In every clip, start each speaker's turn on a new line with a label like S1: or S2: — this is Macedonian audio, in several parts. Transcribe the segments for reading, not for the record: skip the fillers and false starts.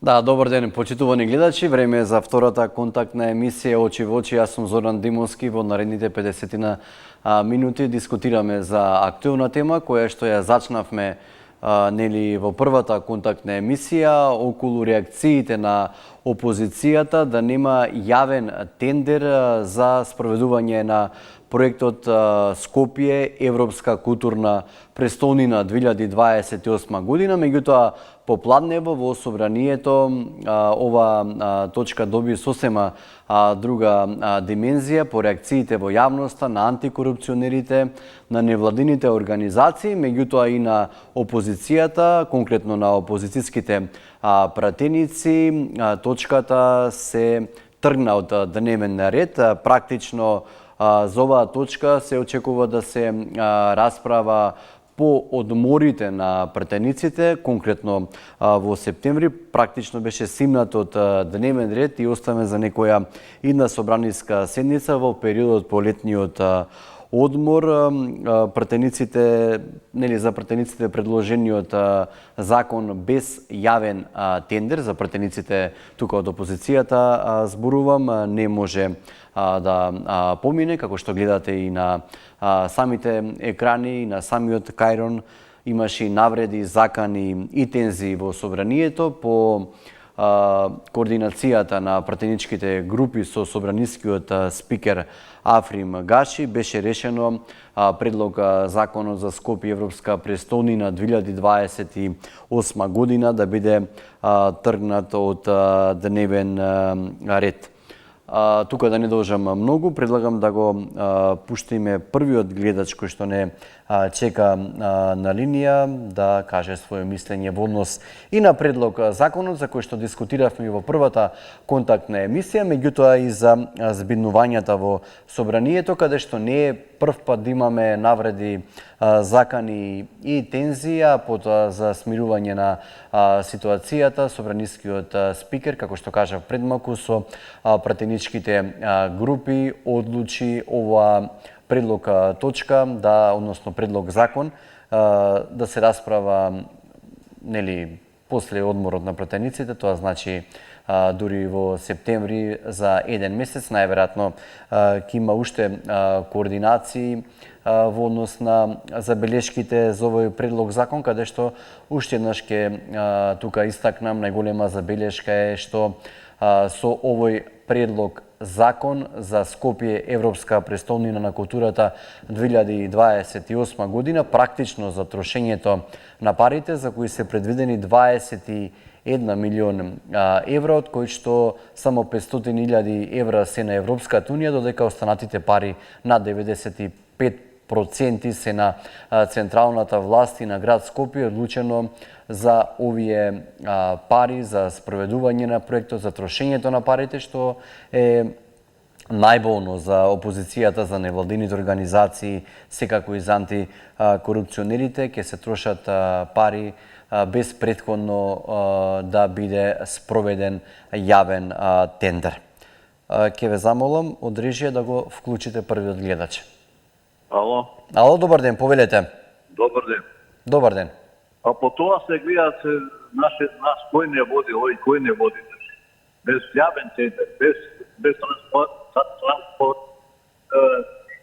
S1: Да, добар ден, почитувани гледачи. Време е за втората контактна емисија Очи во очи. Јас сум Зоран Димовски. Во наредните 50 минути дискутираме за актуелна тема која што ја зачнавме во првата контактна емисија околу реакциите на опозицијата да нема јавен тендер за спроведување на проектот Скопје Европска културна престолнина 2028 година. Меѓутоа, попладнево во собранието ова точка доби сосема друга димензија по реакциите во јавноста на антикорупционерите, на невладините организации, меѓутоа и на опозицијата, конкретно на опозицијските пратеници. Точката се тргна од дневен ред. Практично за оваа точка се очекува да се расправа по одморите на пратениците, конкретно во септември, практично беше симнат од дневен ред и оставен за некоја идна собраниска седница во периодот по летниот одмор. Пратениците, за пратениците предложениот закон без јавен тендер за пратениците тука од опозицијата зборувам, не може да помине, како што гледате и на самите екрани, и на самиот кајрон. Имаше и навреди, закани и тензии во собранието по координацијата на пратеничките групи со собранискиот спикер Африм Гаши беше решено предлог законот за Скопје Европска престолнина 2028 година да биде тргнат од дневен ред. Тука да не должам многу, предлагам да го пуштиме првиот гледач кој што не чека на линија да каже своје мислење во однос и на предлог законот за кој што дискутиравме во првата контактна емисија, меѓутоа и за збиднувањата во собранието, каде што не е прв пат да имаме навреди, закани и тензија за смирување на ситуацијата. Собранискиот спикер, како што кажав пред малку, со пратеничките групи одлучи ова предлог точка, односно предлог закон, да се расправа после одморот на пратениците, тоа значи дури во септември за еден месец. Најверојатно ќе има уште координации во однос на забелешките за овој предлог закон, каде што уште еднаш ќе тука истакнам, најголема забелешка е што со овој предлог закон за Скопје Европска престолнина на културата 2028 година, практично за трошењето на парите за кои се предвидени 21 милион евра, од кои што само 500.000 евра се на Европската унија, додека останатите пари над 95% се на централната власт и на град Скопје. Одлучено за овие пари, за спроведување на проектот, за трошењето на парите, што е најболно за опозицијата, за невладините организации, секако и за антикорупционерите, ќе се трошат пари без претходно да биде спроведен јавен тендер. Ќе ве замолам од режија да го вклучите првиот гледач.
S2: Ало.
S1: Ало, добар ден, повелете.
S2: Добар ден.
S1: Добар ден.
S2: А по тоа се гледа се нас кој не води, кој не води. Без јавен тендер, без транспорт,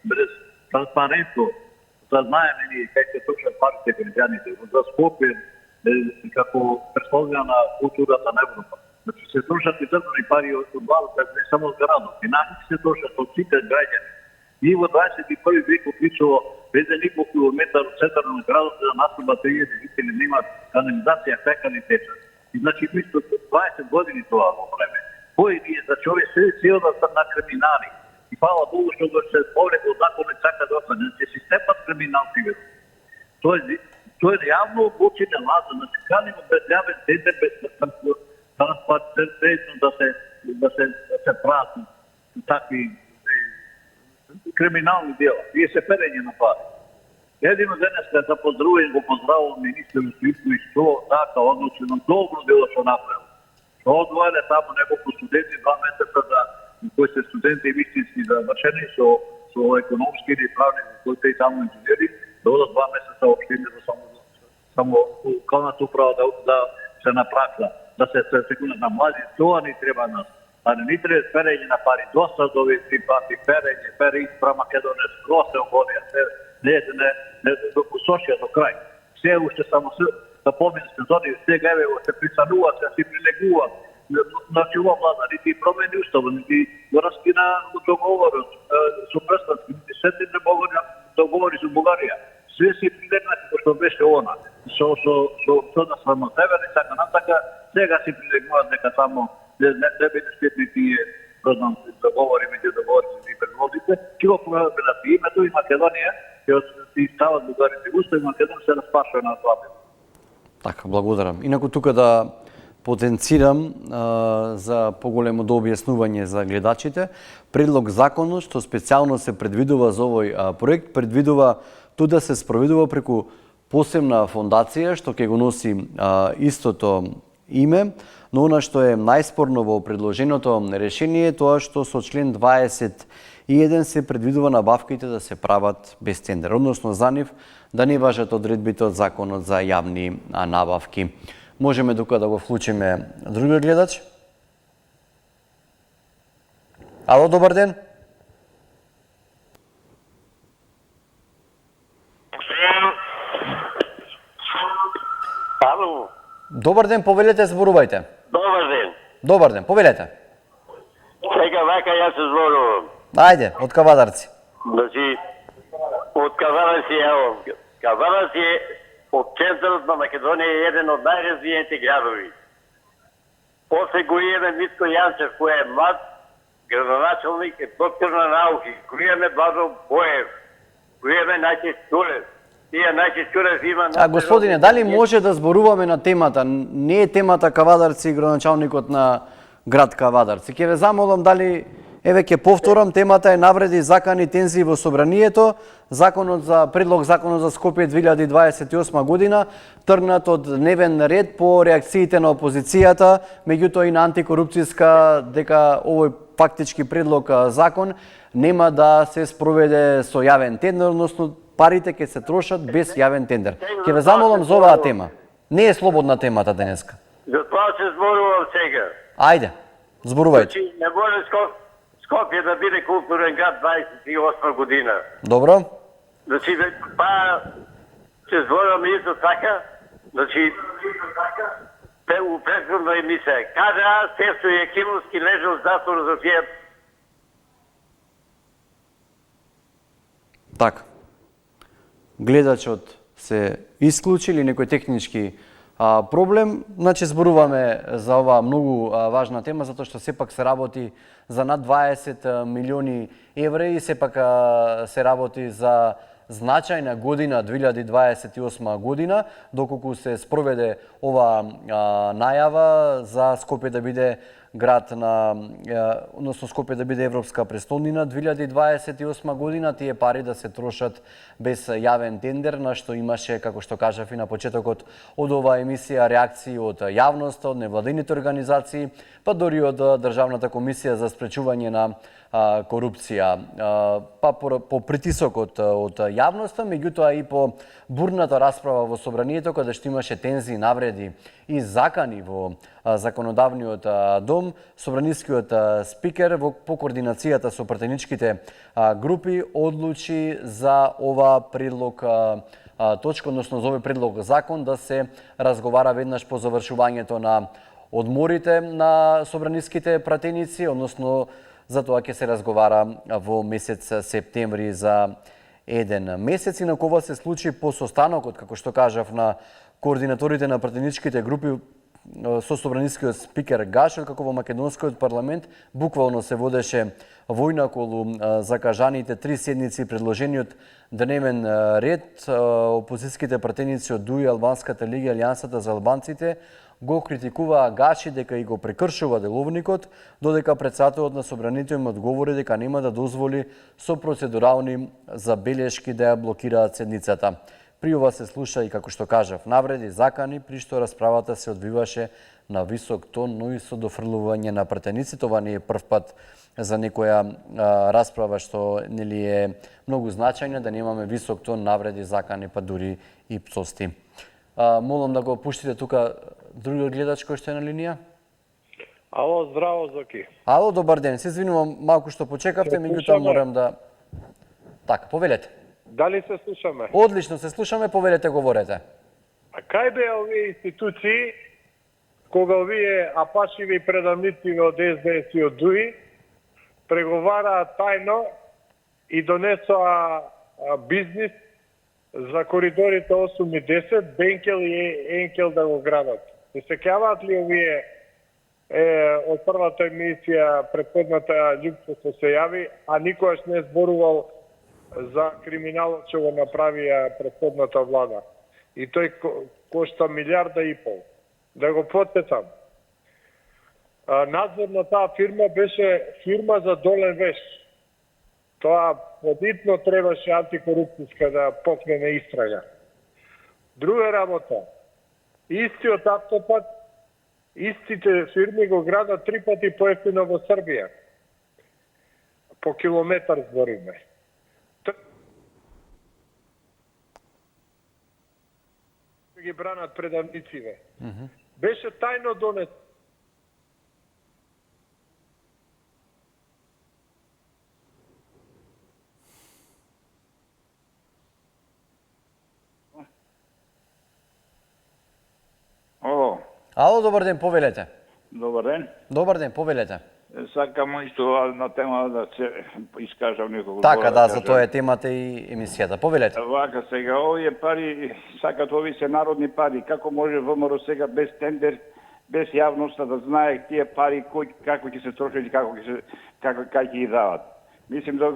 S2: без транспарентно, да знаеме ние кај се трошат парите граѓаните. За Скопје како престолнина на културата на Европа. Значи се трошат и дрвени пари од владата, не само од градот. Финансите се трошат од сите граѓани. Ние во 21 век одличува без никаков километар од центарот на градот да настапа 30 жители нема канализација, фека ни тече. И значи мисто 20 години тоа во време. Кој ние за човек се силата на криминали. И фала Богу што го се повлекол законот така да остане. Значи системот криминалци. Тоа е јавно обучена лаза, значи канимо без јавен тендер, без транспарентно да се прават такви криминални дела. Тие се перење на пари. Едино денес да поздравувам, го поздравувам министер Стоичковиќ што така одлучено добро дело што направил. Што одвојале таму неколку студенти 2 месеца кои се студенти вистински завршени со економски или правни, кои се и таму инженери, да одат 2 месеца општини за само локалната управа да се напрашла. да се секунат на млади, тоа ни треба нас. А не треба перење на пари, доста од овие три пати, пере испра Македонија, скроз се ободија, не посошија до крај. Се уште само се, да помисли сезони, сега еве се присанува, се си прилегува. Значи ова влада нити промени уставот, нити го раскина договорот со престански, нити сети не договори со Бугарија. Све си прилегнати што беше она. Со да само северни, така натака, сега си прилегнуваат дека само не биде штетни тие договори меѓу договорите и предлозите, ќе го променат името и Македонија, ќе си стават бугарите устав и Македонија се распашува на тоа.
S1: Така, благодарам. Инаку тука да потенцирам за поголемо дообјаснување за гледачите, предлог законот што специјално се предвидува за овој проект, предвидува тоа да се спроведува преку посебна фондација што ќе го носи истото име, но она што е најспорно во предложеното решение е тоа што со член 21 се предвидува набавките да се прават без тендер, односно за нив да не важат одредбите од законот за јавни набавки. Можеме тука да го вклучиме другиот гледач. Ало, добар ден.
S3: Ало.
S1: Добар ден, повелете, зборувајте.
S3: Добар ден.
S1: Добар ден, повелете.
S3: Сега вака јас се зборувам.
S1: Ајде, од Кавадарци.
S3: Значи, од Кавадарци, ево, Кавадарци е од центарот на Македонија е еден од најразвиените градови. После го имаме Митко Јанчев, кој е млад градоначалник, е доктор на науки. Го имаме Базо Боев, го имаме Најче Чурев. Тие Најче Чурев има...
S1: Господине, дали може да зборуваме на темата? Не е темата Кавадарци и градоначалникот на град Кавадарци. Ќе ве замолам дали... Еве ќе повторам, темата е навреди, закани, тензии во собранието, предлог законот за Скопје 2028 година, тргнат од дневен ред по реакциите на опозицијата, меѓутоа и на антикорупцијска, дека овој фактички предлог закон нема да се спроведе со јавен тендер, односно парите ќе се трошат без јавен тендер. Ќе ве замолам за оваа тема. Не е слободна темата денеска.
S3: За тоа се зборувам сега.
S1: Ајде, зборувајте.
S3: Значи, не може Скопје да биде културен град 28 година.
S1: Добро.
S3: Значи, па се зборуваме исто така, значи, у претходна емисија, кажа Стефчо Јакимовски лежал в затвор за тие...
S1: Така. Гледачот се исклучи или некој технички проблем, значи зборуваме за оваа многу важна тема, затоа што сепак се работи за над 20 милиони евра и сепак се работи за значајна година 2028 година, доколку се спроведе ова најава за Скопје да биде град на, односно Скопје да биде европска престолнина 2028 година, тие пари да се трошат без јавен тендер, на што имаше, како што кажав и на почетокот од оваа емисија, реакции од јавноста, од невладините организации, па дори од Државната комисија за спречување на корупција, па по притисокот од јавноста, меѓутоа и по бурната расправа во собранието, каде што имаше тензии, навреди и закани во законодавниот дом, собранискиот спикер по координацијата со пратеничките групи одлучи за ова предлог точка, односно за овој предлог закон да се разговара веднаш по завршувањето на одморите на собраниските пратеници, односно за тоа ќе се разговара во месец септември за еден месец. Инаку ова се случи по состанокот, како што кажав, на координаторите на пратеничките групи со собранискиот спикер Гашел, како во македонскиот парламент буквално се водеше војна околу закажаните 3 седници предложениот дневен ред. Опозицијските пратеници од ДУИ, Албанската лига, Алијансата за албанците го критикуваа Гаши дека и го прекршува деловникот, додека председателот на собранието им одговори дека нема да дозволи со процедурални забелешки да ја блокираат седницата. При ова се слуша и, како што кажав, навреди, закани, при што расправата се одвиваше на висок тон, но и со дофрлување на пратеници. Това не е прв пат за некоја расправа што нели е многу значајна, да немаме висок тон, навреди, закани, па дури и псости. Молам да го пуштите тука другиот гледач кој што е на линија.
S4: Ало, здраво, Зоки.
S1: Ало, добар ден. Се извинувам малку што почекавте, меѓутоа морам да... Така, повелете.
S4: Дали се слушаме?
S1: Одлично се слушаме, повелете, говорете.
S4: А кај беа овие институции кога овие апашиви предавници од СДС и од ДУИ преговараа тајно и донесоа бизнис за коридорите 8 и 10, Бенкел и Енкел да го градат. Не се сеќаваат ли овие од првата емисија, предходната Љупчо се јави, а никогаш не зборувал за криминалот што го направија предходната влада. И тој кошта 1,5 милиарда. Да го потсетам. Надзор на таа фирма беше фирма за долен веш. Тоа подитно требаше антикорупцијска да покрене истрага. Друга работа. Истиот автопат, истите фирми го градат 3 пати поевтино во Србија. По километар збориме. Ги бранат предавниците. Беше тајно донес.
S5: Ало,
S1: Ало, добар ден, повелете.
S5: добар ден.
S1: Добар ден, повелете.
S5: Сакам исто на тема да се искажам неколку
S1: Така,
S5: збора
S1: да, за
S5: кажам.
S1: тоа е темата и емисијата. Повелете.
S5: Вака сега, овие пари, сакат овие се народни пари. Како може ВМРО сега без тендер, без јавноста да знае тие пари како ќе се трошат и како ќе ги дават. Мислим да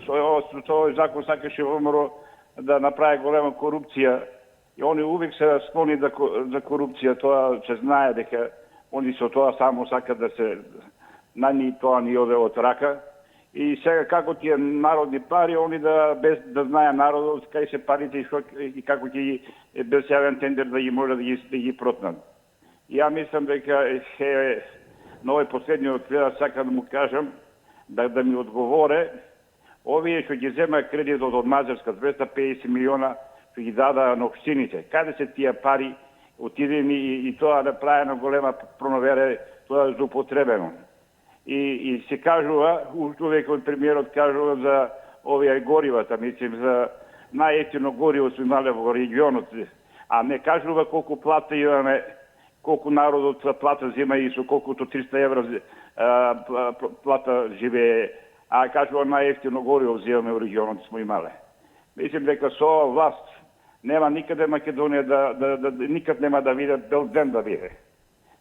S5: со овој закон сакаше ВМРО да направи голема корупција и они увек се склони за корупција, тоа се знае дека они со тоа само сакат да се на ни тоа ни оде од рака. И сега како тие народни пари, они да без да знае народот кај се парите и како ќе без јавен тендер да ги може да ги протнат. Ја мислам дека на овој последниот гледач сакам да му кажам да ми одговоре овие што ги зема кредитот од Мазарска 250 милиона што ги дадаа на општините. Каде се тие пари отидени и тоа направено голема пронавера, тоа е злоупотребено. И се кажува, увек од премиерот кажува за овие горивата, мислим за најефтино гориво сме имале во регионот, а не кажува колку плата имаме, колку народот плата зема и со колкуто 300 евра плата живее, а кажува најефтино гориво земаме во регионот сме имале. Мислим дека со ова власт нема никаде Македонија никад нема да виде бел ден да биде.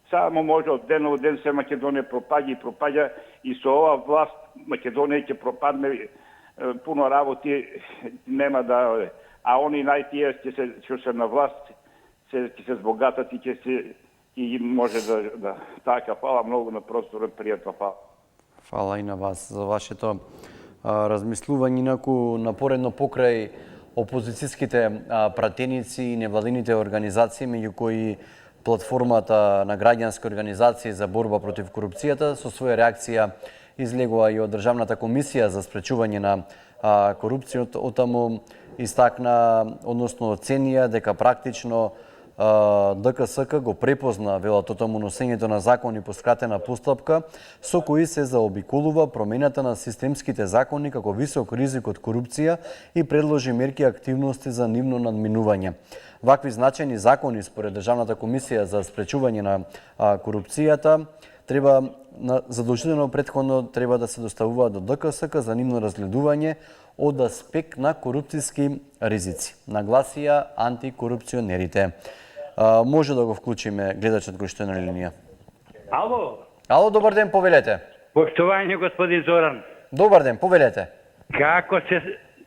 S5: Само може од ден во ден се Македонија пропаѓа и со ова власт Македонија ќе пропадне, пуно работи нема да, а они најтие што се на власт ќе се збогатат и и може да така. Фала многу на просторот, пријатно фала.
S1: Фала и на вас за вашето размислување, инаку напоредно покрај опозицијските пратеници и невладините организации, меѓу кои платформата на граѓански организации за борба против корупцијата, со своја реакција излегува и од Државната комисија за спречување на корупцијата. Отаму истакна, односно оценија дека практично ДКСК го препозна, велат отаму, носењето на закони по скратена постапка, со кои се заобиколува промената на системските закони како висок ризик од корупција и предложи мерки и активности за нивно надминување. Вакви значајни закони, според Државната комисија за спречување на корупцијата, треба задолжително претходно треба да се доставуваат до ДКСК за нивно разгледување од аспект на корупцијски ризици, нагласија антикорупционерите. Може да го вклучиме гледачот кој што е на линија.
S6: Ало,
S1: Ало, добар ден, повелете.
S6: поштување господин Зоран.
S1: Добар ден, повелете.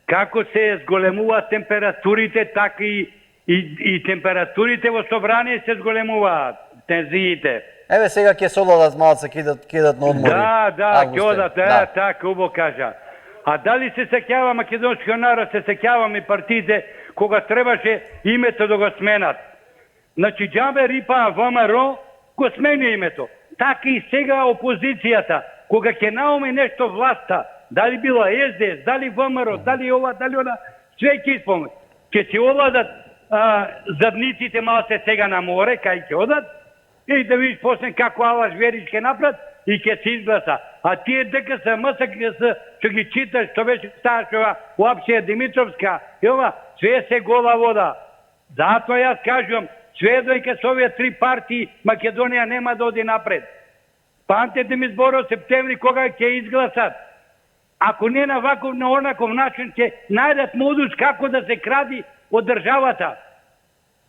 S6: Како се зголемуваат температурите, така и температурите во собрание се зголемуваат, тензиите.
S1: Еве сега ќе се одат малце, кидат на одмори.
S6: Да, ќе одат, така, убо кажа. А дали се сеќава македонскиот народ, се сеќаваме партиите кога требаше името да го сменат. Значи, џабе рипаа ВМРО, го смени името. Така и сега опозицијата, кога ќе наоми нешто власта, дали била СДС, дали ВМРО, дали ова, дали она, све ќе исполни. Ќе се овладат задниците малце сега на море, кај ќе одат, и да видиш после како Алаш Верич ќе направат и ќе се изгласа. А тие ДКС, МСКС, што ги читаш, што беше Сташова, уапше Димитровска, и ова, све се гола вода. Затоа јас кажувам, све дојка со овие три партии, Македонија нема да оди напред. Памтете ми зборот септември кога ќе изгласат. Ако не на ваков, на онаков начин ќе најдат модус како да се кради од државата.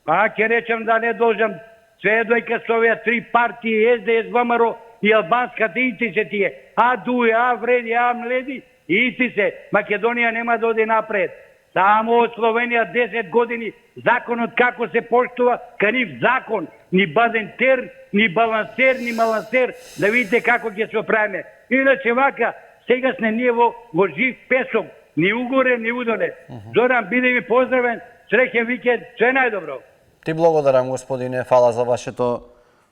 S6: Па ќе речем да не должам, све дојка со овие три партии, СДС, ВМРО и албанската, ити се тие. А дуи, а вреди, а мледи, ити се. Македонија нема да оди напред. Само од Словенија 10 години законот како се поштува, карив закон, ни бадентер, ни балансер, ни малансер, да видите како ќе се оправиме. Иначе вака, сега сме ние во жив песок, ни угоре, ни удоле. Зоран, биде ми поздравен, среќен викенд, све најдобро.
S1: Ти благодарам, господине, фала за вашето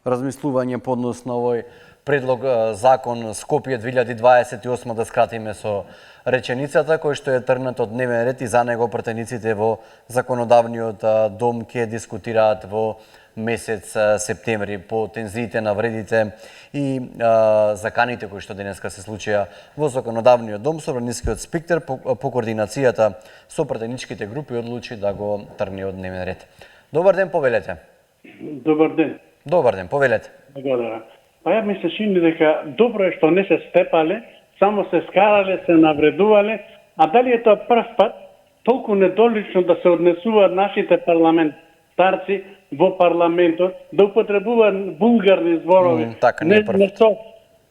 S1: размислување поднос на овој предлог закон Скопје 2028 да скратиме со реченицата, кој што е тргнат од дневен ред и за него пратениците во законодавниот дом ќе дискутираат во месец септември по тензиите на вредите и заканите кои што денеска се случија во законодавниот дом. Собранискиот спикер по координацијата со пратеничките групи одлучи да го тргне од дневен ред. Добар ден, повелете.
S7: Добар ден.
S1: Добар ден, повелете.
S7: Благодарам. Па ја ми се чини дека добро е што не се степале, само се скарале, се навредувале, а дали е тоа прв пат толку недолично да се однесуваат нашите парламентарци во парламентот, да употребуваат вулгарни зборови,
S1: така не е прв.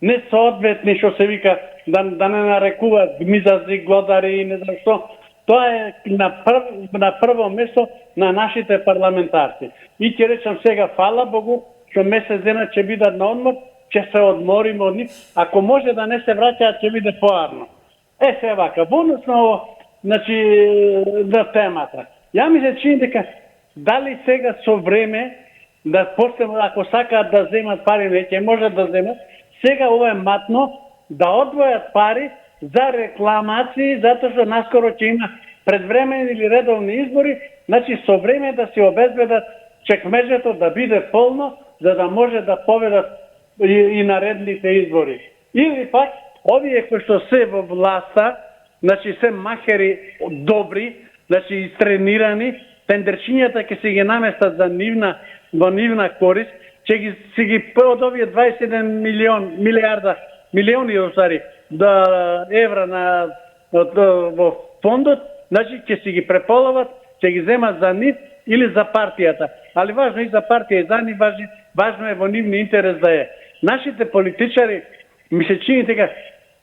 S7: не соодветни, што се вика, да не нарекуваат гмизази, глодари и не знам што. Тоа е на прво место на нашите парламентарци. И ќе речам сега, фала Богу, што месец дена ќе бидат на одмор, ќе се одмориме од нив. Ако може да не се враќаат, ќе биде поарно. Се вака, бонусно, значи, на темата. Ја ми се чини дека дали сега со време, да после, ако сакаат да земат пари, не ќе можат да земат, сега ова е матно да одвојат пари за рекламации, затоа што наскоро ќе има предвремени или редовни избори, значи со време да се обезбедат чекмеџето да биде полно, за да може да победат и наредните избори. Или пак, овие кои што се во власта, значи се махери добри, значи истренирани, тендерчињата ќе се ги наместат за во нивна корист, ќе ги од овие 21 милиони евра во фондот, значи ќе се ги преполоват, ќе ги земат за нив или за партијата. Али важно и за партија и за нив, важно е во нивни интерес да е. Нашите политичари, ми се чини дека,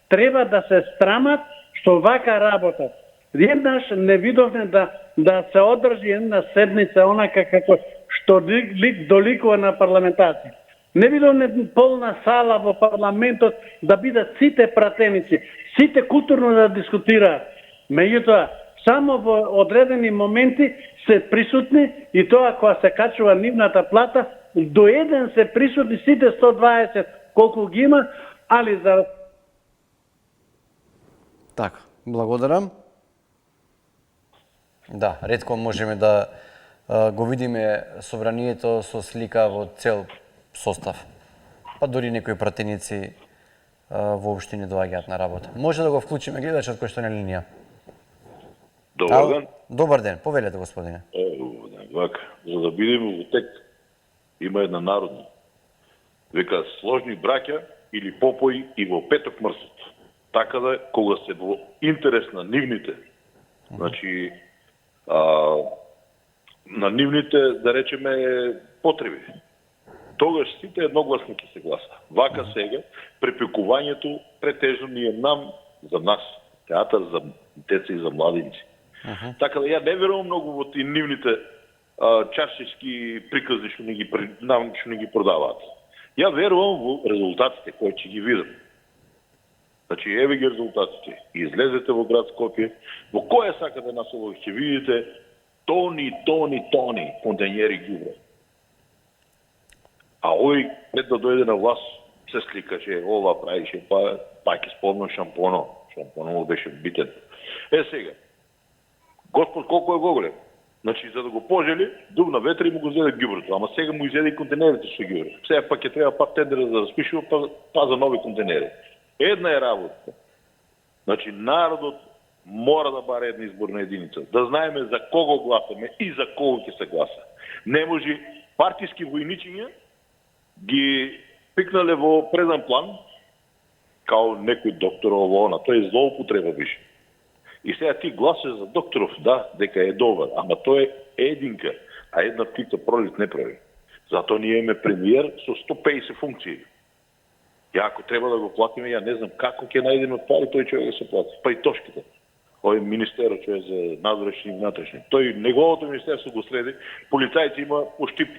S7: треба да се страмат што вака работат. Еднаш не видовме да се одржи една седница, онака како што доликува на парламентарци. Не видовме полна сала во парламентот да бидат сите пратеници, сите културно да дискутираат. Меѓутоа, само во одредени моменти се присутни и тоа кога се качува нивната плата, до еден се присутни сите 120 колку ги има, али за...
S1: Така, благодарам. Да, ретко можеме да го видиме собранието со слика во цел состав. Па дори некои пратеници воопшто не доаѓаат на работа. Може да го вклучиме гледачот кој што е на линија.
S8: Добар ден.
S1: Добар ден, повелете, господине.
S8: Вака, за да бидеме во тек, има една народна. Века, сложни браќа или попои и во петок мрсот. Така да, кога се во интерес на нивните, значи, на нивните, да речеме, потреби, тогаш сите едногласно ќе се гласа. Вака сега, препекувањето претежно ни е нам, за нас, театар за деца и за младинци. Така да ја не верувам многу во ти нивните чашечки приказни што ни ги продаваат. Ја верувам во резултатите кои ќе ги видам. Значи, еве ги резултатите. Излезете во град Скопје, во која сакате насело ќе видите тони контењери ѓубре. А овој пред да дојде на власт се сликаше, ова правише, па ќе спомнам Шампоно му беше битен. Сега, Господ колку е голем, Значи, за да го пожели, дувна ветра и му го зеде ѓубрето. Ама сега му изеде и контейнерите со ѓубре. Сега пак ќе треба пак тендер да распишува па за нови контейнери. Една е работа. Значи, народот мора да баре една изборна единица. Да знаеме за кого гласаме и за кого ќе се гласа. Не може партиски војничиња ги пикнале во предан план, као некој доктор ово, тоа е злоупотреба више. И сега ти гласаш за докторов, да, дека е добар, ама тој е единка, а една птица пролет не прави. Затоа ние имаме премиер со 150 функции. Ја ако треба да го платиме, ја не знам како ќе најдеме пари тој човек да се плати. Па и тошките. Овој министерот што е за надворешни и внатрешни. Тој неговото министерство го следи, полицајци има поштип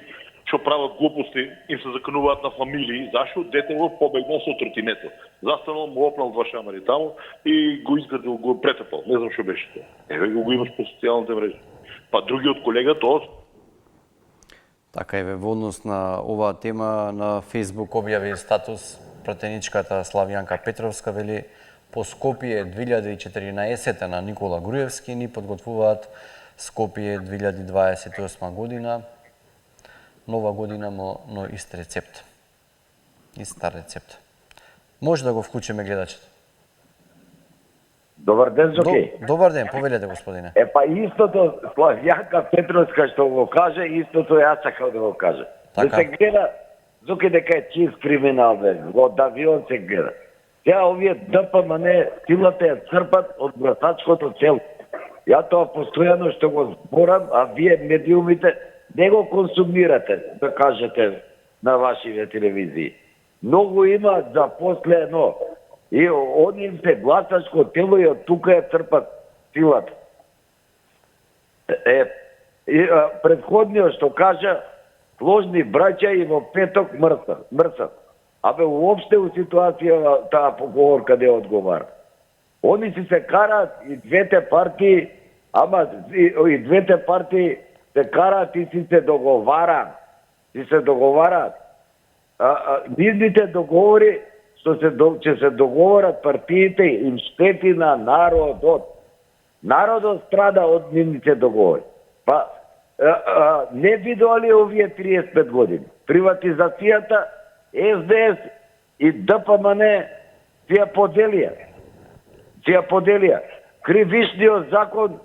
S8: што прават глупости, им се закануваат на фамилии, зашто детево побегнал со тротинето. Застанал, му опнал два шамари таму и го изградил, го претепал. Не знам што беше тоа. Еве го имаш по социјалните мрежи. Па други од колега тоа.
S1: Така еве во однос на оваа тема на Facebook објави статус пратеничката Славјанка Петровска, вели по Скопје 2014 на Никола Груевски ни подготвуваат Скопје 2028 година. Нова година, но ист рецепт. Иста рецепт. Може да го вклучиме гледачите.
S9: Добар ден, Зоки.
S1: Добар ден, повелете, господине.
S9: Па истото Славјанка Петровска што го каже, истото јас сакам да го каже.
S1: Така.
S9: Да се гледа, Зоки дека е чист криминал, бе. Од авион се гледа. Сега овие ДПМН силата ја црпат од гласачкото цел. Ја тоа постојано што го зборам, а вие медиумите не го консумирате, да кажете на вашите телевизии. Многу има за последно. И они им се гласачко тело и од тука ја црпат силата. Предходниот што кажа, сложни браќа и во петок мрсат. Абе, уопште у ситуација таа поговорка не одговара. Они си се караат и двете партии, ама и двете партии се караат и си се договараат. Низните договори што ќе се договорат партиите им штети на народот. Народот страда од низните договори. Па не видоали овие 35 години. Приватизацијата, СДС и ДПМН си ја поделија. Кривишниот закон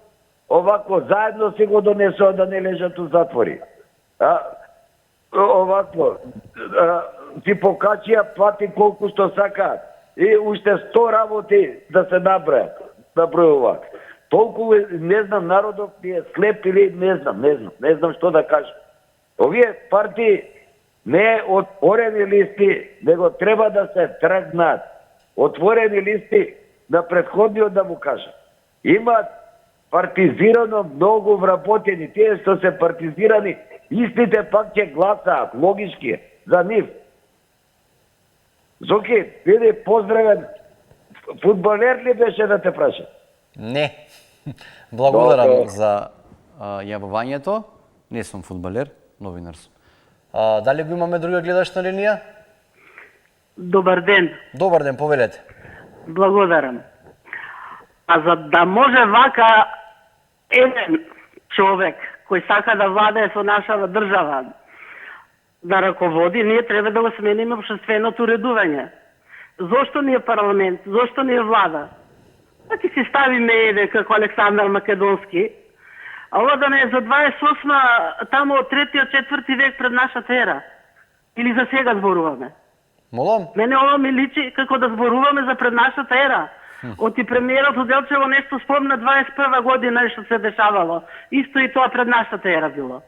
S9: овако заедно си го донесува да не лежат у затвори. Овако си покачија плати колку што сакаат. И уште 100 работи да се набројуваат. Толку не знам народот ни е слеп или не знам што да кажам. Овие партии не е отворени листи, него треба да се тргнат. Отворени листи на предходниот да му кажа. Имаат партизирано многу вработени. Тие што се партизирани, истите пак ќе гласаат, логички за нив. Зоки, биде поздравен. Фудбалер ли беше да те праша?
S1: Не. Благодарам за јавувањето. Не сум фудбалер, новинар сум. Дали го имаме друга гледач на линија?
S10: Добар ден.
S1: Добар ден, повелете.
S10: Благодарам. А за да може вака еден човек кој сака да владее со нашава држава да раководи, ние треба да го смениме општественото уредување. Зошто ни е парламент? Зошто ни е влада? Да ќе си ставиме еден како Александар Македонски, а ова да не е за 28 тамо од 3-4 век пред нашата ера. Или за сега зборуваме?
S1: Молам?
S10: Мене ова ми личи како да зборуваме за пред нашата ера. Од и премиерот Оделчево нешто спомна 21 година што се дешавало. Исто и тоа пред нашата ера било.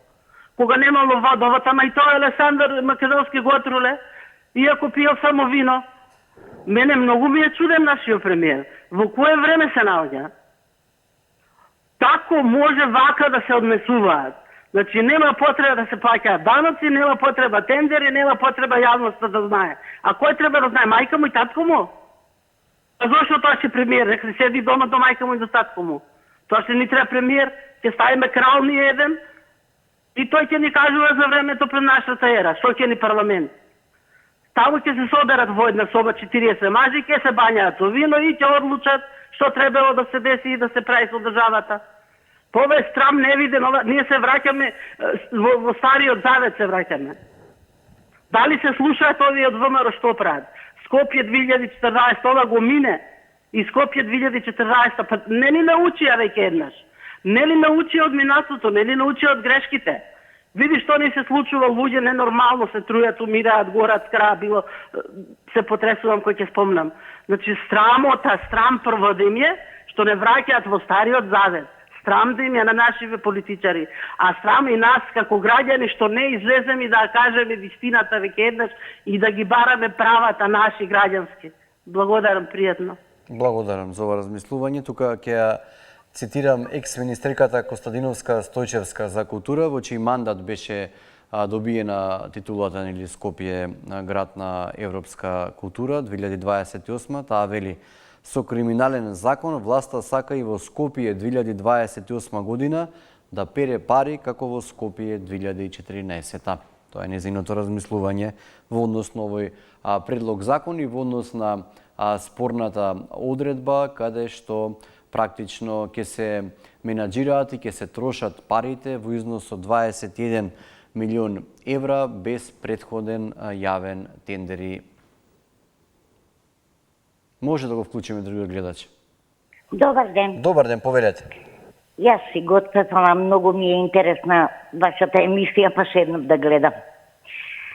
S10: Кога немало водовод, ама и тоа Александар Македонски го отруле, иако пиел само вино. Мене многу ми е чуден нашиот премиер. Во кое време се наоѓа? Тако може вака да се однесуваат. Значи нема потреба да се плаќаат даноци, нема потреба тендери, нема потреба јавноста да знае. А кој треба да знае? Мајка му и татко му? А зошто тоа ќе премиер? Нека седи дома до мајка му и до татко му. Тоа што ни треба премиер, ќе ставиме крал ни еден и тој ќе ни кажува за времето пред нашата ера. Што ќе ни парламент? Таму ќе се соберат во една соба 40 мажи, ќе се бањаат со вино и ќе одлучат што требало да се деси и да се прави со државата. Ова е срам невиден, ние се враќаме во Стариот Завет се враќаме. Дали се слушаат овие од ВМРО што прават? Скопје 2014, ова го мине, и Скопје 2014, па не ли научија веќе еднаш? Не ли научија од минатото, не ли научија од грешките? Види што не се случува, луѓе ненормално се трујат, умираат, горат, кра, било, се потресувам кој ќе спомнам. Значи, срам прво да им е, што не враќаат во Стариот Завет. Срам да им е на нашиве политичари, а срам и нас како граѓани што не излеземе да кажеме вистината веќе еднаш и да ги бараме правата наши граѓански. Благодарам, пријатно.
S1: Благодарам за ова размислување. Тука ќе цитирам екс-министерката Костадиновска Стојчевска за култура, во чиј мандат беше добиена титулата или Скопје град на европска култура 2028. Таа вели: со криминален закон власта сака и во Скопје 2028 година да пере пари како во Скопје 2014. Тоа е незиното размислување во однос на овој предлог закон и во однос на спорната одредба каде што практично ќе се менаџираат и ќе се трошат парите во износ од 21 милион евра без претходен јавен тендери. Може да го вклучиме другиот гледач.
S11: Добар ден.
S1: Добар ден, повелете.
S11: Јас си готвам, многу ми е интересна вашата емисија, па седнав да гледам.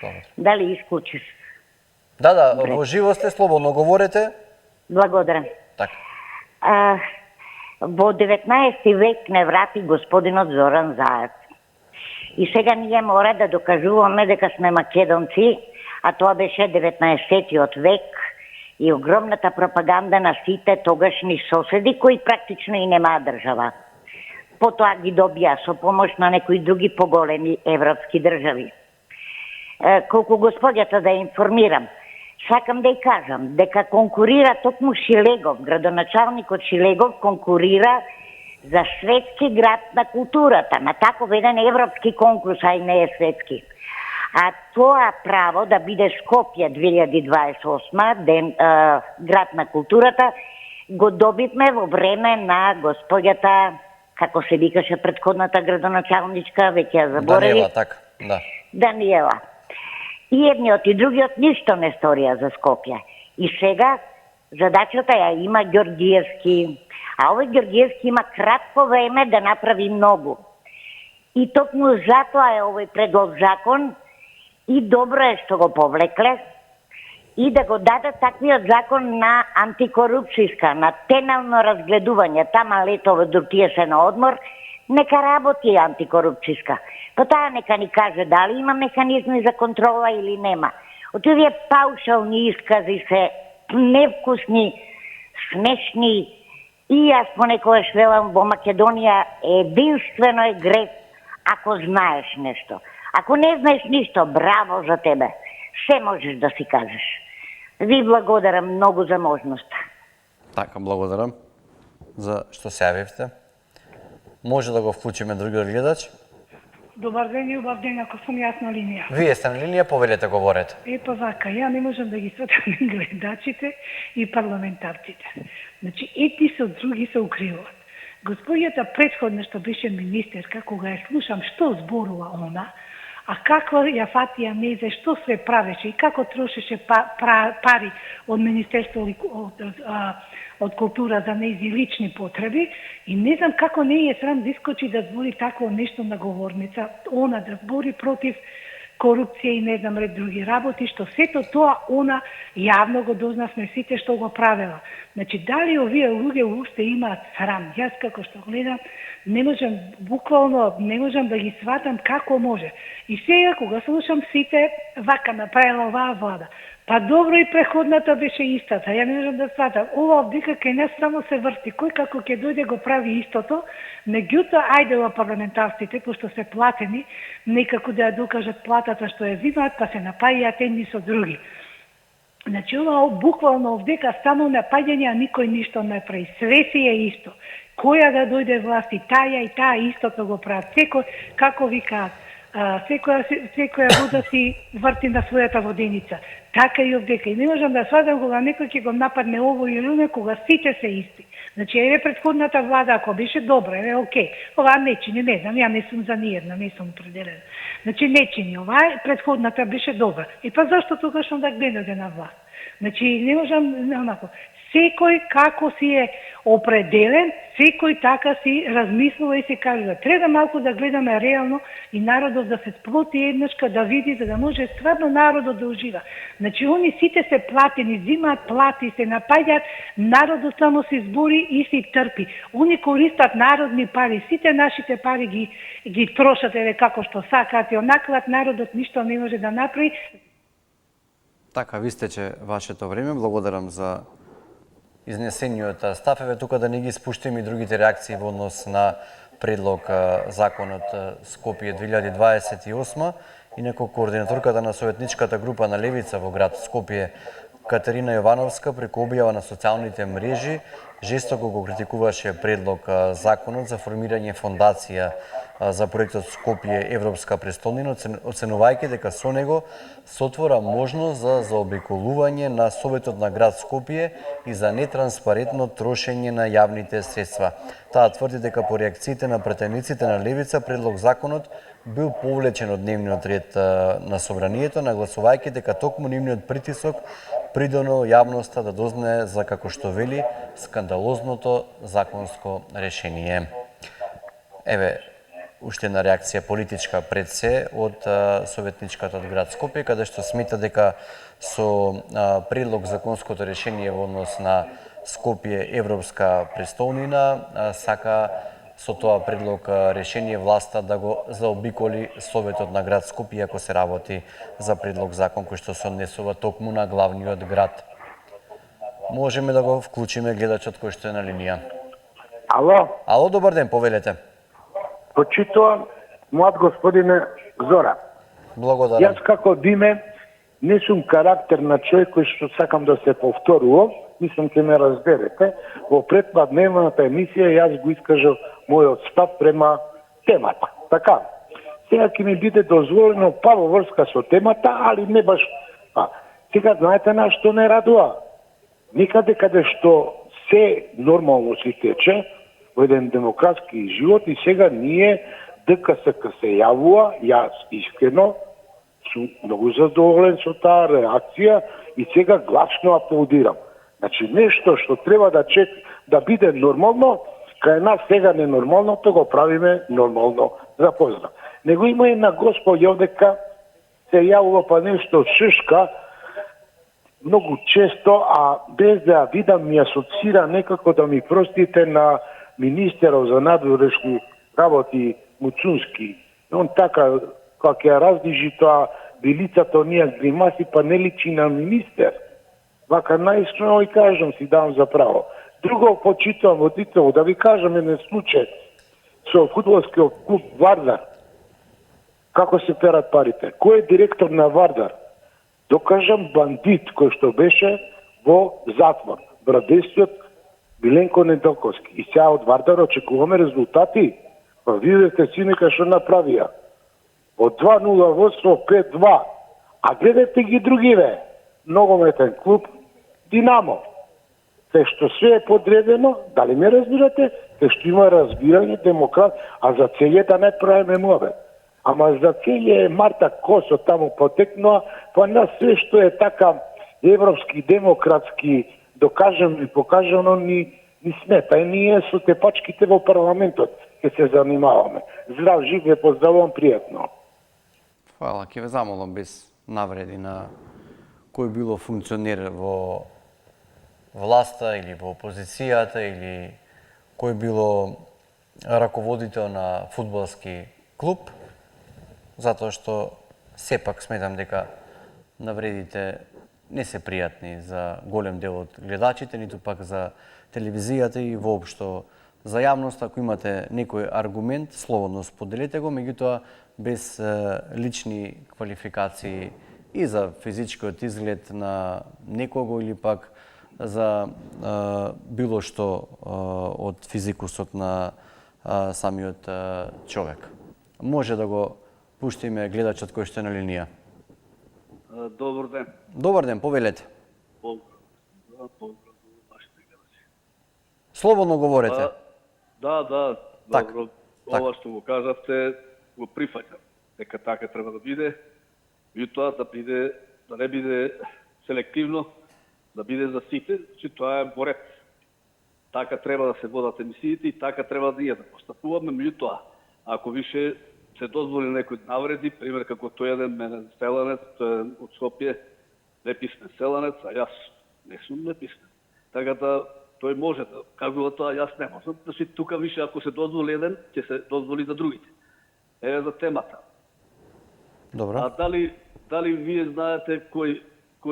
S1: Добар.
S11: Дали исклучиш?
S1: Да, во живо сте, слободно говорете.
S11: Благодарам.
S1: Така.
S11: Во 19 век не врати господинот Зоран Заев. И сега ние мора да докажуваме дека сме македонци, а тоа беше 19-тиот век и огромната пропаганда на сите тогашни соседи кои практично и немаа држава. Потоа ги добија со помош на некои други поголеми европски држави. Колку господјата да информирам, сакам да ја кажам дека конкурира токму Шилегов, градоначалникот Шилегов конкурира за светски град на културата, на таков еден европски конкурс, а и не е светски. А тоа право да биде Скопје 2028 град на културата го добивме во време на господјата, како се викаше предходната градоначалничка, веќе ја заборави.
S1: Даниела, така, да.
S11: Даниела. И едниот и другиот ништо не сторија за Скопје. И сега задачата ја има Ѓорѓиевски. А овој Ѓорѓиевски има кратко време да направи многу. И токму затоа е овој предлог закон и добро е што го повлекле и да го дадат таквиот закон на антикорупцијска, на тенелно разгледување. Тама лето до тие се на одмор, нека работи антикорупцијска. Па таа нека ни каже дали има механизми за контрола или нема. Од овие паушални искази се невкусни, смешни и јас понекогаш велам во Македонија единствено е греф ако знаеш нешто. Ако не знаеш ништо, браво за тебе. Се можеш да си кажеш. Ви благодарам многу за можноста.
S1: Така, благодарам за што се јавивте. Може да го вклучиме другиот гледач.
S12: Добар ден и убав ден, ако сум јас на линија.
S1: Вие сте на линија, повелете, говорете.
S12: Па вака, ја не можам да ги сватам гледачите и парламентарците. Значи, едни се од други се укриваат. Господјата предходна што беше министерка, кога ја слушам што зборува она, а каква ја фатија мезе, што се правеше и како трошеше пари од Министерство од култура за нејзи лични потреби, и не знам како не е срам да искочи да збори такво нешто на говорница, она да збори против корупција и не знам ред други работи, што сето тоа она јавно го дознавме сите што го правела. Значи, дали овие луѓе уопште имаат срам? Јас како што гледам, не можам, буквално не можам да ги сватам како може. И сега кога слушам сите, вака направила оваа влада. Па добро, и преходната беше истата. Ја не можам да сватам. Ова обдика кај нас само се врти. Кој како ќе дојде го прави истото, меѓутоа ајде во парламентарците, пошто се платени, некако да ја докажат платата што ја взимаат, па се напаѓаат едни со други. Значи, ова буквално овдека само напаѓање, а никој ништо не прави. Све си е исто. Која да дојде власт, и таа истото го прават. Секој, како викаат, секоја вода си врти на својата воденица. Така и овдека. И не можам да сватам кога некој ќе го нападне ово или оно, кога сите се исти. Значи, еве претходната влада, ако беше добра, еве окей, оваа не чини, не знам, ја не сум за ниједна, не сум определена. Значи, не чини, оваа претходната беше добра. И па зашто тогаш онда гледаде на власт? Значи, не можам, онако, секој како си е определен, секој така си размислува и се кажува. Треба малку да гледаме реално и народот да се сплоти еднашка, да види, за да може стварно народот да ужива. Значи, они сите се платени, зимаат плати, се напаѓаат, народот само се збори и се трпи. Они користат народни пари, сите нашите пари ги трошат, еве како што сакаат и онаклат, народот ништо не може да направи.
S1: Така, ви стече вашето време. Благодарам за изнесениот став. Еве тука да не ги спуштим и другите реакции во однос на предлог законот Скопје 2028. Инаку координаторката на советничката група на Левица во град Скопје Катерина Јовановска преку објава на социјалните мрежи жестоко го критикуваше предлог законот за формирање фондација за проектот Скопје Европска престолнина, оценувајќи дека со него се отвора можност за заобиколување на Советот на град Скопје и за нетранспарентно трошење на јавните средства. Таа тврди дека по реакциите на претениците на Левица предлог законот бил повлечен од дневниот ред на собранието, нагласувајќи дека токму нивниот притисок придонел јавноста да дознае за, како што вели, скандалозното законско решение. Еве, уште една реакција политичка пред се од советничката од град Скопје, каде што смета дека со предлог законското решение во однос на Скопје Европска престолнина сака со тоа предлог решение власта да го заобиколи Советот на град Скопје ако се работи за предлог закон кој што се однесува токму на главниот град. Можеме да го вклучиме гледачот кој што е на линија.
S13: Ало?
S1: Ало, добар ден, повелете.
S13: Почитувам млад господине Зора.
S1: Благодарам.
S13: Јас како Диме не сум карактер на човек кој што сакам да се повторувам, мислам ќе ме разберете. Во предпадневната емисија јас го искажав мојот став према темата. Така. Сега ќе ми биде дозволено па во врска со темата, али не баш. Сега знаете на што не радува? Никаде каде што се нормално си тече во еден демократски живот и сега ние ДКСК се јавува, јас искрено сум многу задоволен со таа реакција и сега гласно аплодирам. Значи нешто што треба да биде нормално, кај нас сега ненормалното го правиме нормално. Запозна. Него има една господја дека се јавува па нешто шишка многу често, а без да ја видам ми асоцира некако, да ми простите, на министеров за надворешни работи Муцунски. Он така, кога ќе ја раздижи тоа билицата, оние гримаси, па не личи на министер. Вака наискрено и кажам, си давам за право. Друго почитувам во Титово, да ви кажам еден случај со фудбалскиот клуб Вардар. Како се перат парите? Кој е директор на Вардар? Докажам бандит кој што беше во затвор. Брадестиот Миленко Недоковски. И сега од Вардар очекуваме резултати. Па видите синека што направија. Од 2-0 водство 5-2. А гледате ги другиве. Ногометен клуб Динамо. Те што све е подредено, дали ме разбирате? Те што има разбирање, демократ, а за целје да не правиме муабет. Ама за целје е Марта Косо таму потекнува, па на све што е така европски, демократски, докажано и покажано ни смета. И ние со тепачките во парламентот ќе се занимаваме. Здрав, жив, ве поздравувам, пријатно.
S1: Фала, ќе ве замолам без навреди на кој било функционер во власта или во опозицијата или кој било раководител на фудбалски клуб, затоа што сепак сметам дека навредите не се пријатни за голем дел од гледачите, ниту пак за телевизијата и воопшто за јавност. Ако имате некој аргумент, слободно споделете го, меѓутоа без лични квалификации и за физичкиот изглед на некого или пак за било што од физикусот на самиот човек. Може да го пуштиме гледачот кој што е на линија.
S14: Добар ден.
S1: Добар ден, повелете. Слободно говорете.
S14: Да,
S1: Так,
S14: добро. Ова што го кажавте, го прифаќам. Дека така треба да биде. И тоа да не биде селективно, да биде за сите, че тоа е борец. Така треба да се водат емисиите и така треба да да постапуваме, меѓутоа, ако више се дозволи некој навреди, пример како тој еден менен селанец, тој е од Скопје, неписмен селанец, а јас не сум неписмен. Така да тој може да кажува тоа, јас не можам. Значи тука више ако се дозволи еден, ќе се дозволи за другите. Еве за темата.
S1: Добро.
S14: А дали вие знаете кој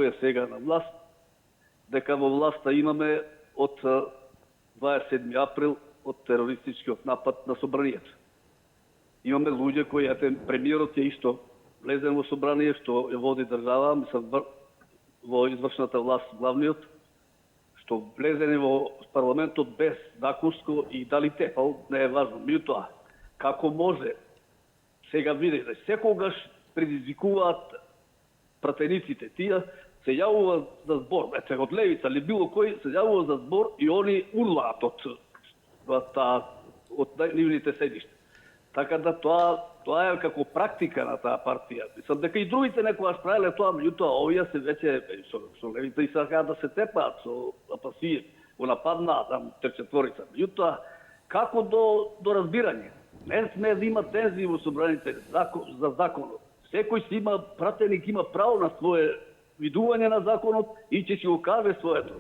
S14: е сега на власт? Дека во власта имаме од 27 април од терористичкиот напад на собранието. Имаме луѓе кои, премиерот е исто влезен во собрание, што ја води држава, мислам во извршната власт главниот, што влезени во парламентот без законско и дали тепал, не е важно. Меѓутоа, како може сега видите, секогаш предизвикуваат пратениците тие, се јавува за збор, од левица или било кој се јавува за збор и они урлаат од нивните седишта. Така да тоа е како практика на таа партија. Мислам дека и другите некогаш правеле тоа, меѓутоа овие се веќе со левица и сакаат да се тепаат со Апасиев, го нападнаат там 3-4. Меѓутоа како до разбирање? Не сме да има тензии во собраните за законот. Секој си има пратеник, има право на свое видување на законот и ќе си го каже своето.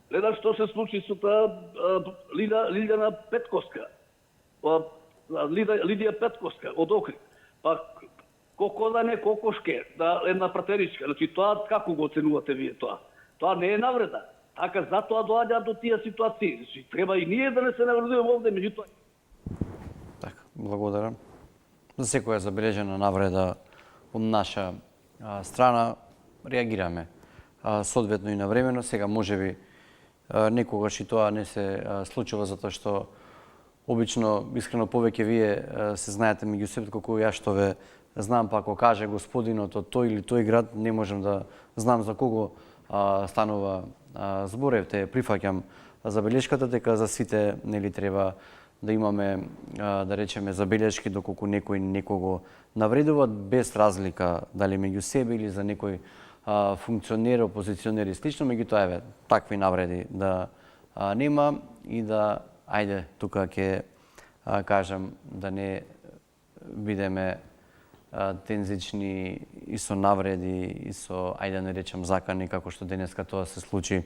S14: Гледаш што се случи со таа Лилјана Петковска. Лидија Петковска од Охрид. Па колко да не кокошке, да една пратеничка. Значи тоа како го оценувате вие тоа? Тоа не е навреда. Така затоа доаѓаат до тие ситуации. Значи треба и ние да не се навредуваме овде, меѓутоа.
S1: Така, благодарам. За секоја забележена навреда од наша страна реагираме соодветно и навремено. Сега можеби некогаш и тоа не се случува затоа што обично, искрено повеќе вие се знаете меѓу себе, колку ја што ве знам, па ако каже господинот од тој или тој град, не можам да знам за кого станува зборевте. Прифаќам забелешката дека за сите нели треба да имаме, да речеме, забелешки доколку некој некого навредува без разлика дали меѓу себе или за некој функционер, опозиционер и слично, меѓутоа еве такви навреди да нема и да ајде тука ќе кажам да не бидеме тензични и со навреди и со ајде не речам закани како што денеска тоа се случи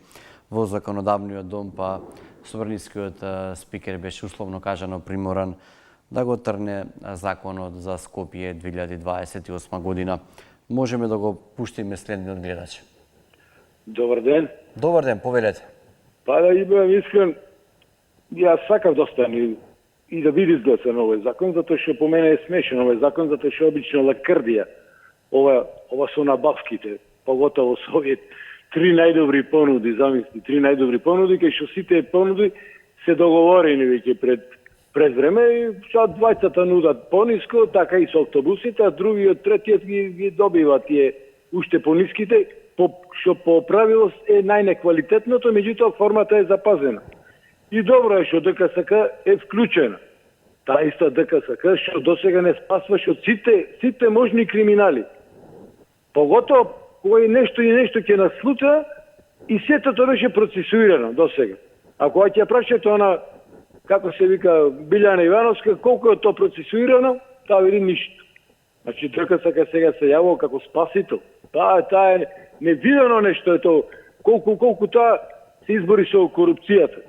S1: во законодавниот дом, па собранискиот спикер беше условно кажано приморан да го трне законот за Скопје 2028 година. Можеме да го пуштиме следниот гледач.
S15: Добар ден.
S1: Добар ден, повелете.
S15: Па да бидам искрен, јас сакав да остане и да биде изгласан овој закон, затоа што по мене е смешен овој закон, затоа што обично лакрдија, ова со набавките, поготово со овие 3 најдобри понуди, замисли, 3 најдобри понуди, кај што сите понуди се договорени веќе пред време и што двајцата нудат пониско, така и со автобусите, а другиот, третиот ги добива тие уште пониските, што по правило е најнеквалитетното, меѓутоа формата е запазена. И добро е што ДКСК е вклучена. Таа иста ДКСК што досега не спасваше од сите можни криминали. Поготово кој нешто ќе наслута и сето тоа беше процесуирано досега. Ако ќе прашате она, како се вика, Билјана Ивановска, колку е тоа процесуирано, таа вели ништо. Значи ДКСК сега се јавува како спасител. Таа е невидено нешто е тоа. Колку таа се избори со корупцијата.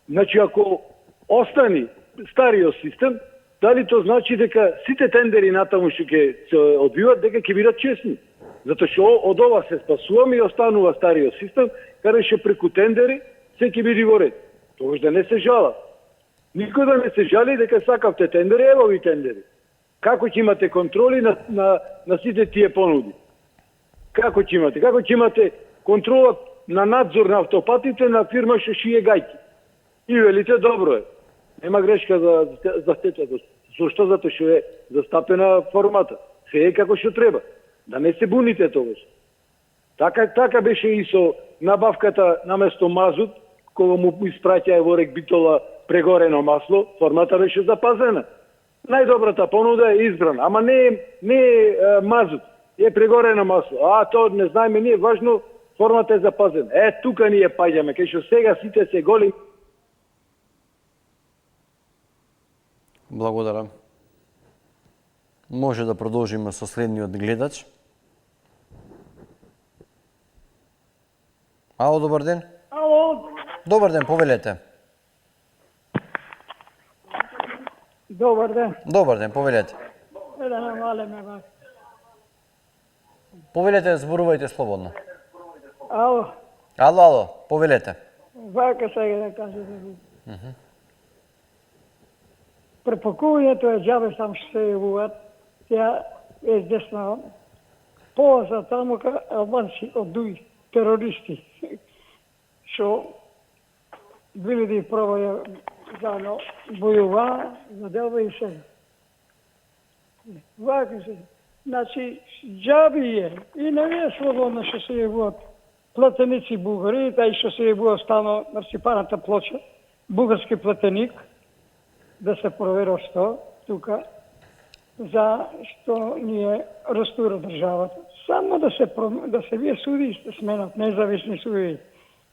S15: Значи, ако остани стариот систем, дали тоа значи дека сите тендери натаму што ќе се одвиват, дека ќе бидат честни? Затоа што од ова се спасуваме и останува стариот систем, каде што преку тендери се ќе биде во ред. Тогаш да не се жала. Никој да не се жали дека сакавте тендери, ево ви тендери. Како ќе имате контроли на сите тие понуди? Како ќе имате? Како ќе имате контрола на надзор на автопатите на фирма што шие гајки? И велите, добро е. Нема грешка за стечето. Зошто? Затоа што е застапена формата. Се е како што треба. Да не се буните тогаш. Така беше и со набавката наместо мазут, кога му испраќаја во рек Битола прегорено масло, формата беше запазена. Најдобрата понуда е избрана, ама не е мазут, е прегорено масло. А тоа не знаеме ние, важно формата е запазена. Тука ние паѓаме, кај што сега сите се голи.
S1: Благодарам. Може да продолжиме со следниот гледач. Ало, добар ден.
S16: Ало.
S1: Добар ден, повелете.
S16: Добар ден.
S1: Добар ден, повелете.
S16: Да не малеме вас.
S1: Повелете, зборувајте слободно.
S16: Ало.
S1: Ало, повелете.
S16: Вака сега да кажете. Препакувањето е џабе сам што се јавуваат. Тя е десна полаза таму ка албанци од дуи терористи. Што 2001 ја заедно војува, заделва и се. Вака се. Значи, џаби е. И не е слободно што се јавуваат платеници бугари, тај што се јавува стано на Стипаната плоча, бугарски платеник, да се проверува што тука, за што ние растура државата. Само да се вие суди сте сменат, независни суди.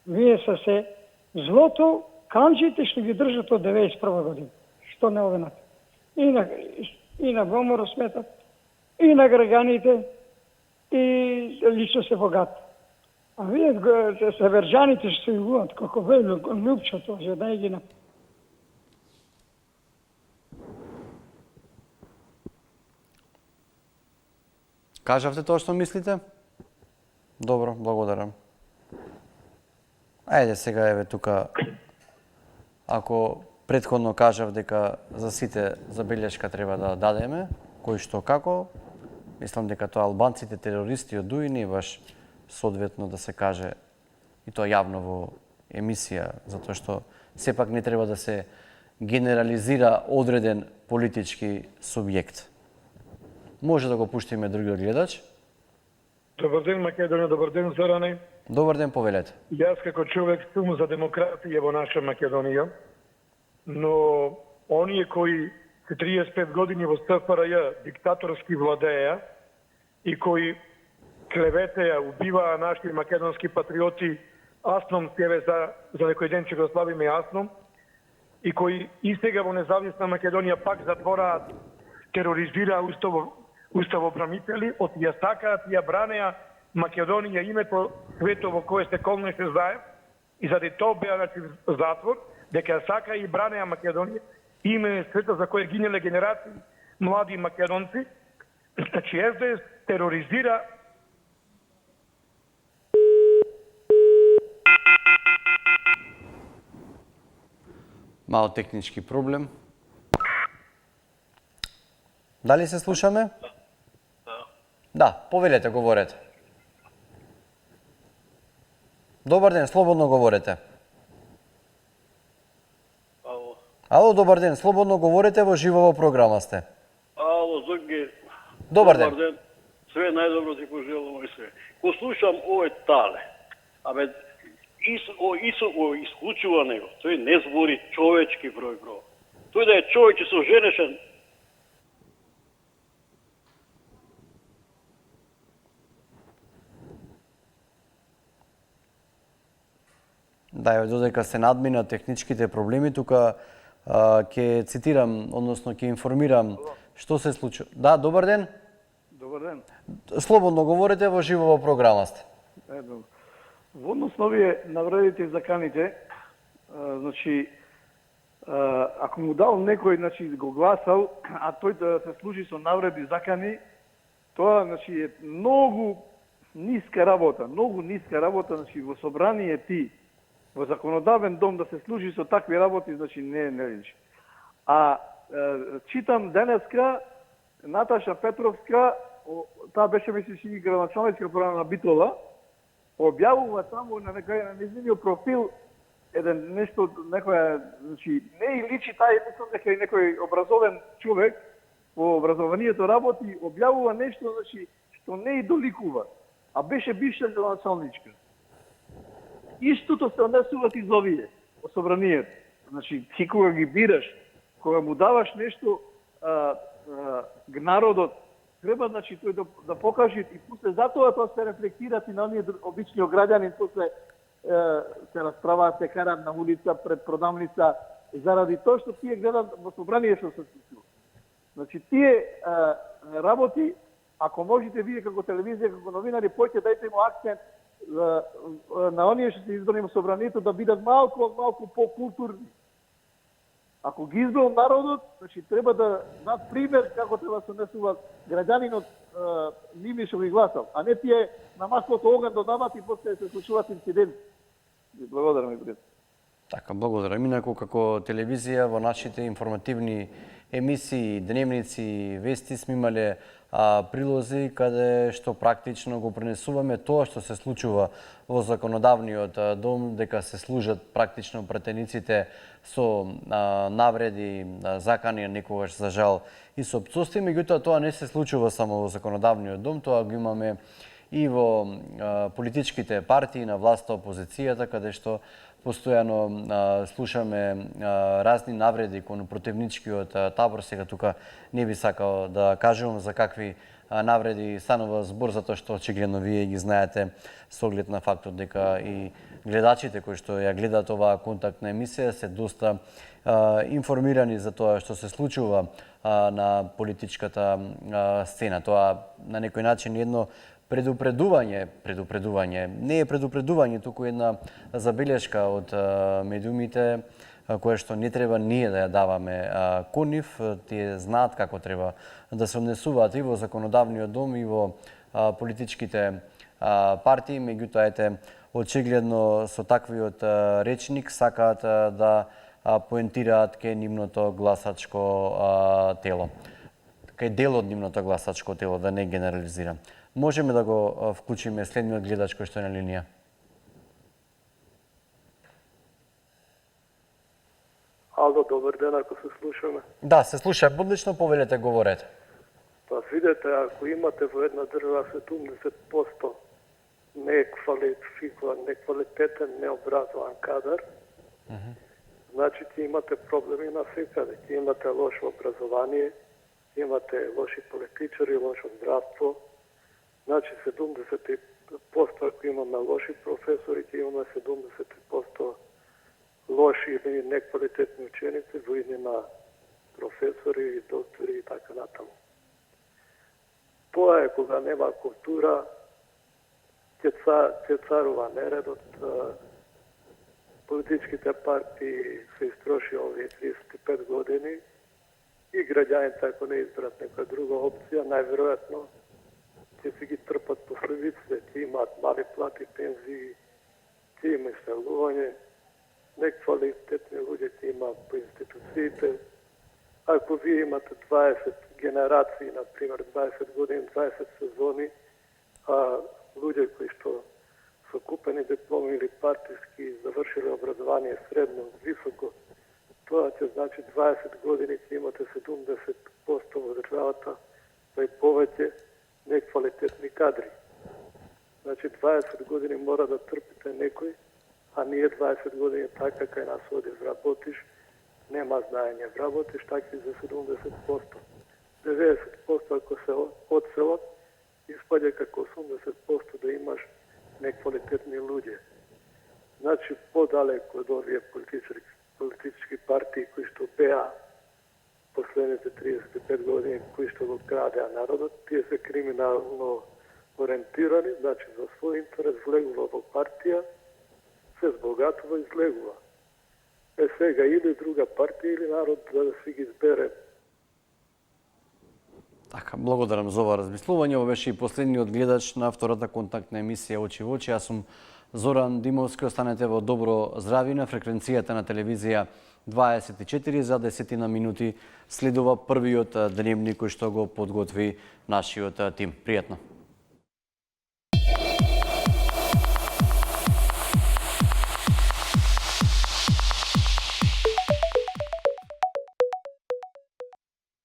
S16: Вие се злото, канџите што ги држат од 91 година. Што не овенат. И на Гоморо сметат, и на граганите, и лично се богат. А вие северџаните што се јавуваат, како вело, љупчото, за да ги на...
S1: Кажавте тоа што мислите? Добро, благодарам. Ајде сега еве тука, ако претходно кажав дека за сите забелешка треба да дадеме, кој што како, мислам дека тоа албанците терористи од ДУИ не баш соодветно да се каже и тоа јавно во емисија, затоа што сепак не треба да се генерализира одреден политички субјект. Може да го пуштиме другиот гледач.
S17: Добар ден, Македонија, добар ден, Зоране.
S1: Добар ден, повелете.
S17: Јас како човек сум за демократија во наша Македонија, но оние кои 35 години во СФРЈ диктаторски владеја и кои клеветеја, убиваа наши македонски патриоти, Асном тебе за некој ден ќе го славиме Асном, и кои и сега во независна Македонија пак затвораат, тероризираа уставобранители, од ја сакаат и ја бранеа Македонија името свето во кое се колнеше заев, и заради тоа беа в затвор, дека сака и бранеа Македонија, име свето за кое гинеле генерации млади македонци. Значи СДС тероризира
S1: Мало технички проблем. Дали се слушаме? Да, повелете, говорете. Добар ден, слободно говорете.
S18: Ало.
S1: Ало, добар ден, слободно говорите, во живо во програма сте.
S18: Ало, Зоги.
S1: Добар ден.
S18: Све најдобро ти пожелувам и све. Ко слушам овој тале, исклучува него. Тој не збори човечки број. Тој да е човек и со женешен.
S1: Да, ја додека се надмина техничките проблеми, тука ќе цитирам, односно ќе информирам што се случи. Да, добар ден.
S19: Добар ден.
S1: Слободно говорите, во живо во програма сте.
S19: Во однос на овие навредите и заканите, значи, ако му дал некој, значи, го гласал, а тој да се служи со навреди закани, тоа, значи, е многу ниска работа, значи, во собрание ти, во законодавен дом да се служи со такви работи, значи, не личи. А читам денеска, Наташа Петровска, таа беше, мислиш, градоначалничка програма на Битола, објавува таму на нејзиниот профил еден нешто, некоја, значи, не и личи тај, мислам дека е некој образовен човек, во образованието работи, објавува нешто, значи, што не и доликува, а беше бивша градоначалничка. истото се однесува из овие, во собранието. Значи, ти кога ги бираш, кога му даваш нешто, народот, треба, значи, тој да покаже и после затоа тоа се рефлектира и на оние обичниот граѓанин, после се расправаат, се карат на улица, пред продавница, заради тоа што тие гледат во собрание што се случува. Значи, тие работи, ако можете вие како телевизија, како новинари, поќе дајте му акцент на оние што се избрани во собранието да бидат малку по-културни. Ако ги избрал народот, значи треба да дадат пример како треба се однесува граѓанинот ними што ги гласал, а не тие на маслото оган додават и после се случуваат инциденти. Благодарам ви, брат.
S1: Така, благодарам. Инаку како телевизија во нашите информативни емисии, дневници, вести сме имале прилози каде што практично го пренесуваме тоа што се случува во законодавниот дом, дека се служат практично претениците со навреди, закани, некогаш за жал и со пцовство. Меѓутоа тоа не се случува само во законодавниот дом, тоа го имаме и во политичките партии на власта, опозицијата, каде што постојано слушаме разни навреди кон противничкиот табор. Сега тука не би сакал да кажувам за какви навреди станува збор, затоа што очигледно вие ги знаете со оглед на фактот дека и гледачите кои што ја гледаат оваа контактна емисија се доста информирани за тоа што се случува на политичката сцена. Тоа на некој начин едно предупредување, не е предупредување, туку една забелешка од медиумите, која што не треба ние да ја даваме кон нив. Тие знаат како треба да се однесуваат и во законодавниот дом и во политичките партии, меѓутоа ете очигледно со таквиот речник сакаат да поентираат кај нивното гласачко тело. Кај дел од нивното гласачко тело, да не генерализирам. Можеме да го вклучиме следниот гледач кој што е на линија.
S20: Ало, добар ден, ако се слушаме.
S1: Да, се слуша. Одлично, повелете, говорете.
S20: Па видете, ако имате во една држава 70% неквалитетен, необразован кадар, значи ти имате проблеми на секаде. Ти имате лошо образование, имате лоши политичари, лошо здравство. Значи 70% ако имаме лоши професори, ќе имаме 70% лоши или неквалитетни ученици во на професори, доктори и така натаму. Тоа е кога нема култура, ќе царува нередот, политичките партии се истроши овие 35 години и граѓаните ако не изберат некоја друга опција, најверојатно ќе се ги трпат последиците, ќе имаат мали плати, пензии, ќе има иселување, неквалитетни луѓе ќе имаат по институциите. Ако вие имате 20 генерации, например 20 години, 20 сезони, луѓе кои што со купени дипломи или партиски завршиле образование средно, високо, тоа ќе значи 20 години ќе имате 70% во државата, па и повеќе неквалитетни кадри. Значи 20 години мора да трпите некој, а ние 20 години така кај нас одиш, работиш, нема знаење, работиш така за 70%. 90% ако се одселат, испаѓа како 80% да имаш неквалитетни луѓе. Значи подалеку од овие политички партии кои што беа последните 35 години, кои што го крадеа народот, тие се криминално ориентирани, значи за свој интерес влегува во партија, се збогатува и излегува. Сега или друга партија или народ да си ги избере.
S1: Така, благодарам за ова размислување. Ова беше и последниот гледач на втората контактна емисија Очи во очи. Јас сум Зоран Димовски. Останете во добро здравје на фреквенцијата на телевизија 24 за 10 минути. Следува првиот дневник кој што го подготви нашиот тим. Пријатно.